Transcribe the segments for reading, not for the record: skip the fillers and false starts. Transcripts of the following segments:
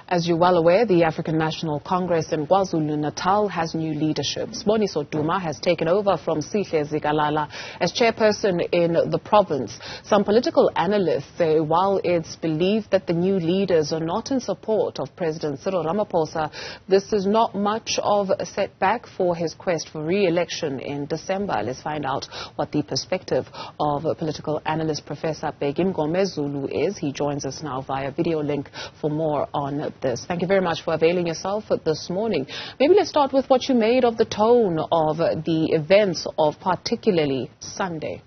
As you're well aware, the African National Congress in KwaZulu-Natal has new leadership. Sboniso Duma has taken over from Sihle Zikalala as chairperson in the province. Some political analysts say while it's believed that the new leaders are not in support of President Cyril Ramaphosa, this is not much of a setback for his quest for re-election in December. Let's find out what the perspective of political analyst Professor Bheki Mngomezulu is. He joins us now via video link for more on this. Thank you very much for availing yourself this morning. Maybe let's start with what you made of the tone of the events of particularly Sunday.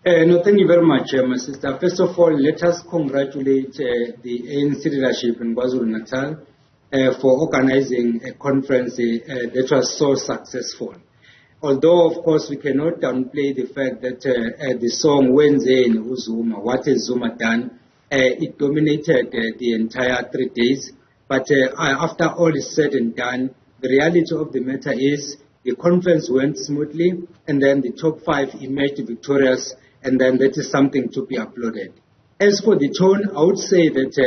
No, thank you very much, my sister. First of all, let us congratulate the ANC leadership in KwaZulu-Natal for organizing a conference that was so successful. Although, of course, we cannot downplay the fact that the song Wenzeni Zuma, What Has Zuma Done, it dominated the entire 3 days. But after all is said and done, the reality of the matter is the conference went smoothly, and then the top 5 emerged victorious, and then that is something to be applauded. As for the tone, I would say that,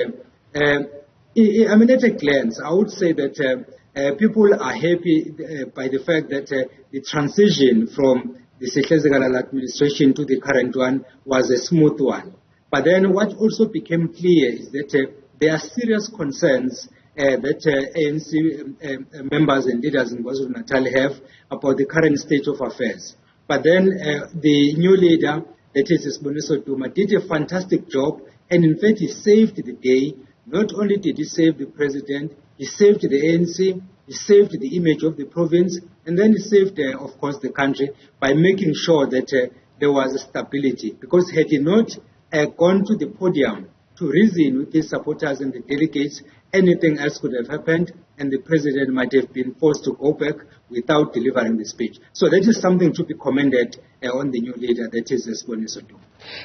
at a glance, I would say that people are happy by the fact that the transition from the Sihle Zikalala administration to the current one was a smooth one. But then what also became clear is that there are serious concerns that ANC members and leaders in KwaZulu-Natal have about the current state of affairs. But then the new leader, that is Sboniso Duma, did a fantastic job, and in fact he saved the day. Not only did he save the president, he saved the ANC, he saved the image of the province, and then he saved, of course, the country by making sure that there was stability. Because had he not gone to the podium to reason with his supporters and the delegates, anything else could have happened, and the president might have been forced to go back without delivering the speech. So that is something to be commended on the new leader, that is Sboniso Duma.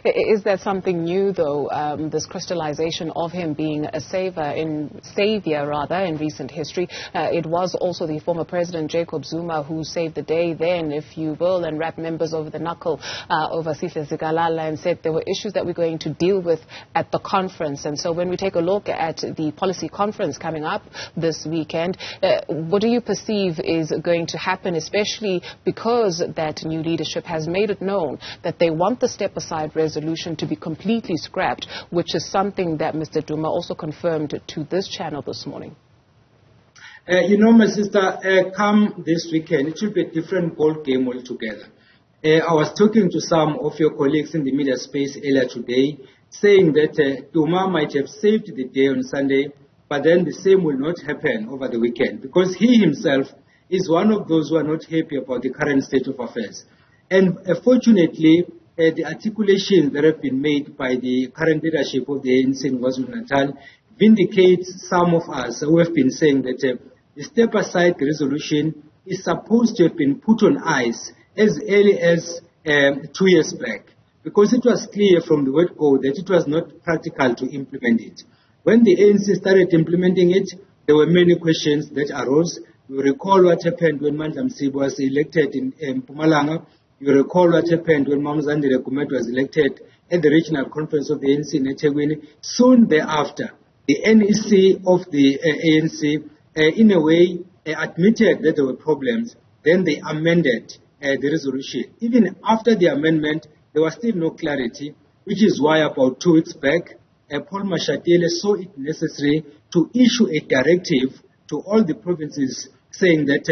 Is that something new, though, this crystallization of him being a savior in recent history? It was also the former President Jacob Zuma who saved the day then, if you will, and rapped members over the knuckle over Sihle Zikalala and said there were issues that we're going to deal with at the conference. And so when we take a look at the policy conference coming up this weekend, what do you perceive is going to happen, especially because that new leadership has made it known that they want the step-aside resolution to be completely scrapped, which is something that Mr. Duma also confirmed to this channel this morning? My sister, come this weekend, it will be a different ball game altogether. I was talking to some of your colleagues in the media space earlier today, saying that Duma might have saved the day on Sunday, but then the same will not happen over the weekend, because he himself is one of those who are not happy about the current state of affairs. And fortunately, the articulations that have been made by the current leadership of the ANC in KwaZulu-Natal vindicates some of us who have been saying that the step-aside resolution is supposed to have been put on ice as early as 2 years back, because it was clear from the word go that it was not practical to implement it. When the ANC started implementing it, there were many questions that arose. You recall what happened when Mandla Msibu was elected in Mpumalanga. You recall what happened when Mngomezulu was elected at the regional conference of the ANC in eThekwini. Soon thereafter, the NEC of the ANC, in a way, admitted that there were problems. Then they amended the resolution. Even after the amendment, there was still no clarity, which is why about 2 weeks back, Paul Mashatile saw it necessary to issue a directive to all the provinces saying that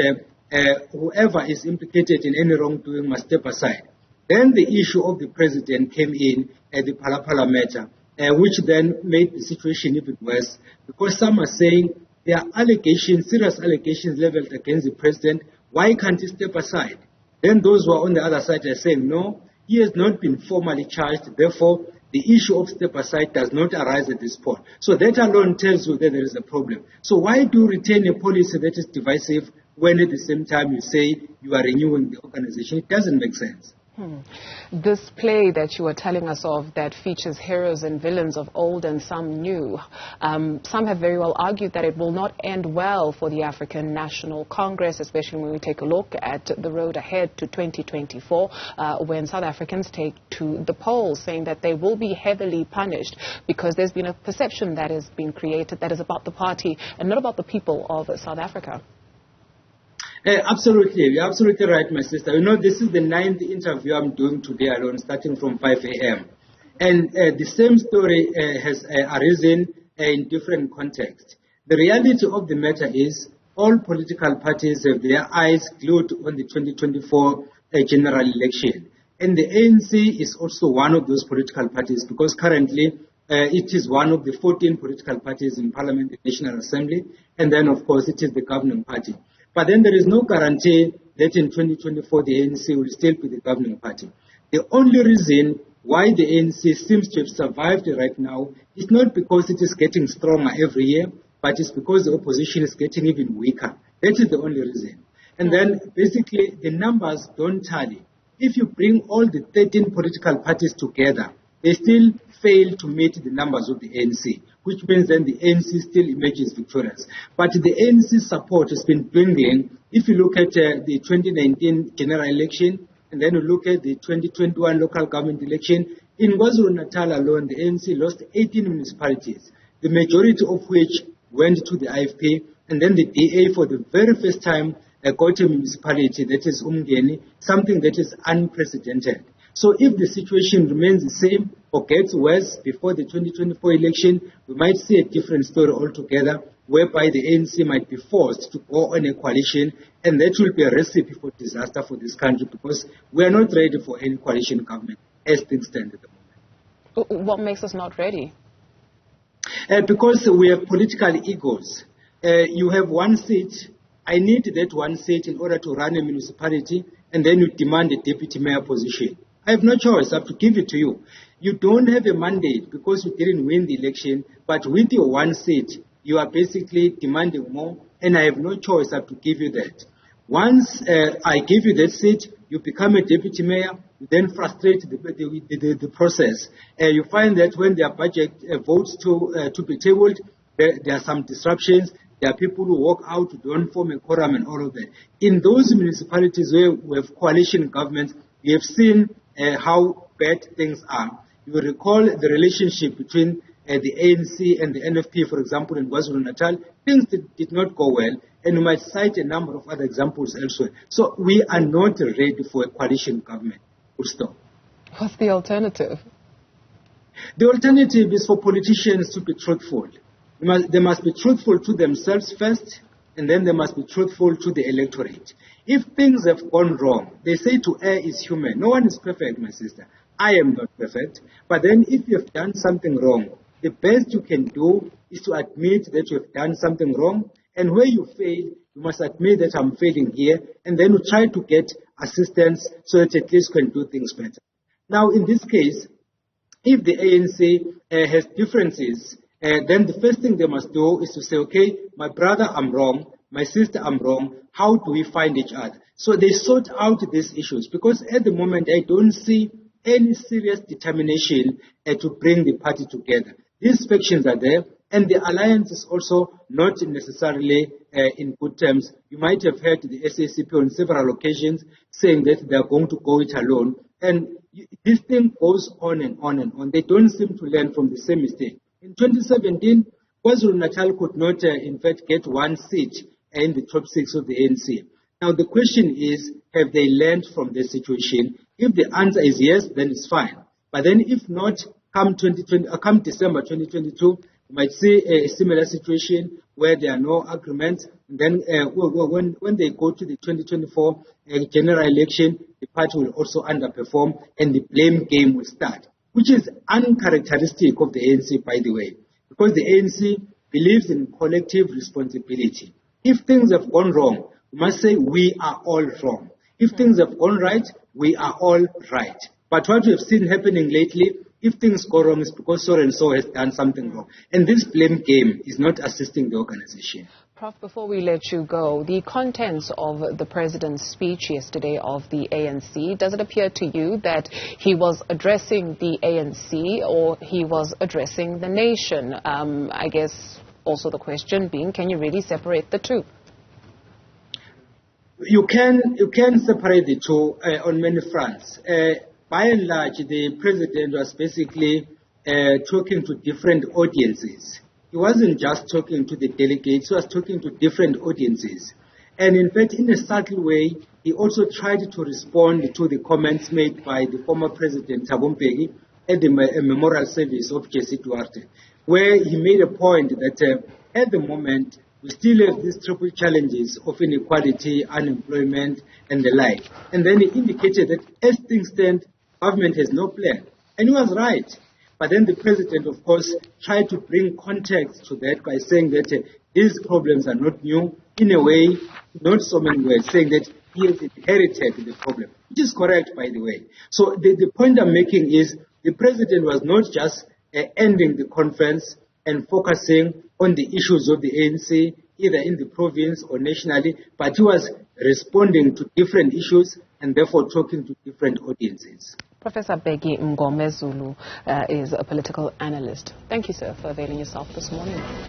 whoever is implicated in any wrongdoing must step aside. Then the issue of the president came in at the Phala matter, which then made the situation even worse, because some are saying there are allegations, serious allegations leveled against the president. Why can't he step aside? Then those who are on the other side are saying, no, he has not been formally charged, therefore the issue of step aside does not arise at this point. So that alone tells you that there is a problem. So why do you retain a policy that is divisive when at the same time you say you are renewing the organization? It doesn't make sense. This play that you were telling us of that features heroes and villains of old and some new, some have very well argued that it will not end well for the African National Congress, especially when we take a look at the road ahead to 2024, when South Africans take to the polls, saying that they will be heavily punished because there's been a perception that has been created that is about the party and not about the people of South Africa. Absolutely. You're absolutely right, my sister. You know, this is the 9th interview I'm doing today alone, starting from 5 a.m. And the same story has arisen in different contexts. The reality of the matter is all political parties have their eyes glued on the 2024 general election. And the ANC is also one of those political parties because currently it is one of the 14 political parties in Parliament, the National Assembly, and then, of course, it is the governing party. But then there is no guarantee that in 2024 the ANC will still be the governing party. The only reason why the ANC seems to have survived right now is not because it is getting stronger every year, but it's because the opposition is getting even weaker. That is the only reason. And then basically the numbers don't tally. If you bring all the 13 political parties together, they still fail to meet the numbers of the ANC, which means then the ANC still emerges victorious. But the ANC support has been dwindling. If you look at the 2019 general election, and then you look at the 2021 local government election, in KwaZulu-Natal alone, the ANC lost 18 municipalities, the majority of which went to the IFP, and then the DA for the very first time got a municipality, that is Umgeni, something that is unprecedented. So if the situation remains the same or gets worse before the 2024 election, we might see a different story altogether, whereby the ANC might be forced to go on a coalition, and that will be a recipe for disaster for this country because we are not ready for any coalition government as things stand at the moment. What makes us not ready? Because we have political egos. You have one seat. I need that one seat in order to run a municipality, and then you demand a deputy mayor position. I have no choice. I have to give it to you. You don't have a mandate because you didn't win the election, but with your one seat, you are basically demanding more, and I have no choice. I have to give you that. Once I give you that seat, you become a deputy mayor, you then frustrate the process. You find that when their budget votes to be tabled, there are some disruptions. There are people who walk out, who don't form a quorum and all of that. In those municipalities where we have coalition governments, we have seen how bad things are. You will recall the relationship between the ANC and the NFP, for example, in KwaZulu-Natal. Things did not go well, and you might cite a number of other examples elsewhere. So we are not ready for a coalition government. Full stop. What's the alternative? The alternative is for politicians to be truthful. They must be truthful to themselves first, and then they must be truthful to the electorate. If things have gone wrong, they say to err is human. No one is perfect, my sister. I am not perfect. But then if you have done something wrong, the best you can do is to admit that you have done something wrong. And where you fail, you must admit that I'm failing here. And then you try to get assistance so that at least you can do things better. Now, in this case, if the ANC has differences, then the first thing they must do is to say, okay, my brother, I'm wrong. My sister, I'm wrong. How do we find each other? So they sort out these issues because at the moment I don't see any serious determination to bring the party together. These factions are there, and the alliance is also not necessarily in good terms. You might have heard the SACP on several occasions saying that they are going to go it alone. And this thing goes on and on and on. They don't seem to learn from the same mistake. In 2017, KwaZulu-Natal could not, in fact, get one seat in the top 6 of the ANC. Now, the question is, have they learned from this situation? If the answer is yes, then it's fine. But then if not, come December 2022, you might see a similar situation where there are no agreements. And then when they go to the 2024 general election, the party will also underperform and the blame game will start, which is uncharacteristic of the ANC, by the way, because the ANC believes in collective responsibility. If things have gone wrong, we must say we are all wrong. If things have gone right, we are all right. But what we have seen happening lately, if things go wrong, is because so and so has done something wrong. And this blame game is not assisting the organization. Prof, before we let you go, the contents of the President's speech yesterday of the ANC, does it appear to you that he was addressing the ANC or he was addressing the nation? I guess also the question being, can you really separate the two? You can separate the two on many fronts. By and large, the President was basically talking to different audiences. He wasn't just talking to the delegates, he was talking to different audiences. And in fact, in a subtle way, he also tried to respond to the comments made by the former President Bheki at the memorial service of Jesse Duarte, where he made a point that at the moment, we still have these triple challenges of inequality, unemployment, and the like. And then he indicated that as things stand, government has no plan. And he was right. But then the President, of course, tried to bring context to that by saying that these problems are not new. In a way, not so many words, saying that he has inherited the problem, which is correct, by the way. So the point I'm making is the President was not just ending the conference and focusing on the issues of the ANC, either in the province or nationally, but he was responding to different issues and therefore talking to different audiences. Professor Bheki Mngomezulu is a political analyst. Thank you, sir, for availing yourself this morning.